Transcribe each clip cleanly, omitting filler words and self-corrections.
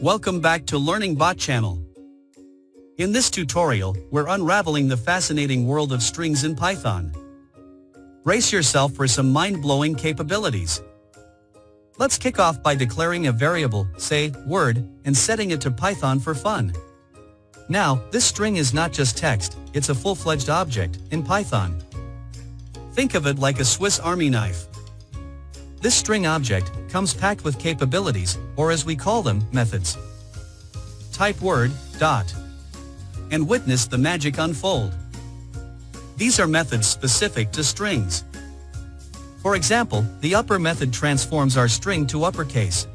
Welcome back to Learning Bot channel. In this tutorial, we're unraveling the fascinating world of strings in Python. Brace yourself for some mind-blowing capabilities. Let's kick off by declaring a variable, say, word, and setting it to Python for fun. Now, this string is not just text, it's a full-fledged object in Python. Think of it like a Swiss Army knife. This string object comes packed with capabilities, or as we call them, methods. Type word, dot, and witness the magic unfold. These are methods specific to strings. For example, the upper method transforms our string to uppercase.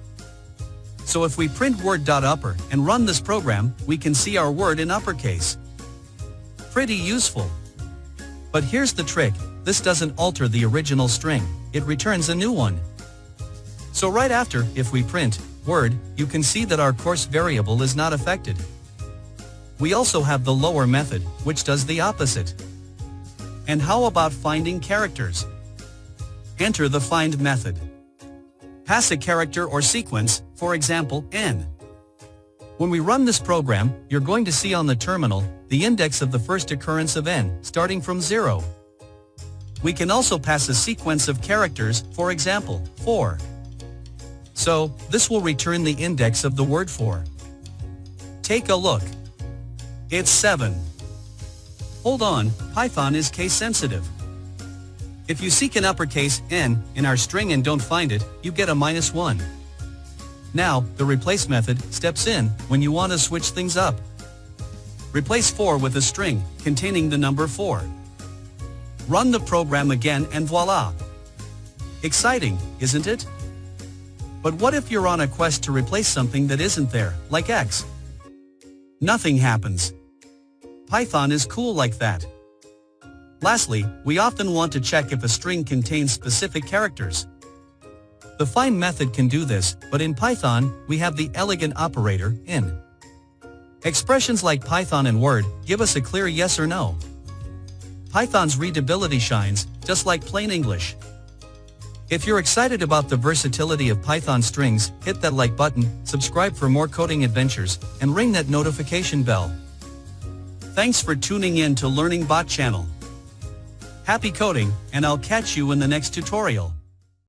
So if we print word.upper and run this program, we can see our word in uppercase. Pretty useful. But here's the trick, this doesn't alter the original string, it returns a new one. So right after, if we print word, you can see that our course variable is not affected. We also have the lower method, which does the opposite. And how about finding characters? Enter the find method. Pass a character or sequence, for example, n. When we run this program, you're going to see on the terminal, the index of the first occurrence of n, starting from 0. We can also pass a sequence of characters, for example, 4. So, this will return the index of the word for. Take a look. It's 7. Hold on, Python is case sensitive. If you seek an uppercase n in our string and don't find it, you get a -1. Now, the replace method steps in when you want to switch things up. Replace 4 with a string containing the number 4. Run the program again and voila! Exciting, isn't it? But what if you're on a quest to replace something that isn't there, like X? Nothing happens. Python is cool like that. Lastly, we often want to check if a string contains specific characters. The find method can do this, but in Python, we have the elegant operator, in. Expressions like Python and Word give us a clear yes or no. Python's readability shines, just like plain English. If you're excited about the versatility of Python strings, hit that like button, subscribe for more coding adventures, and ring that notification bell. Thanks for tuning in to Learning Bot channel. Happy coding, and I'll catch you in the next tutorial.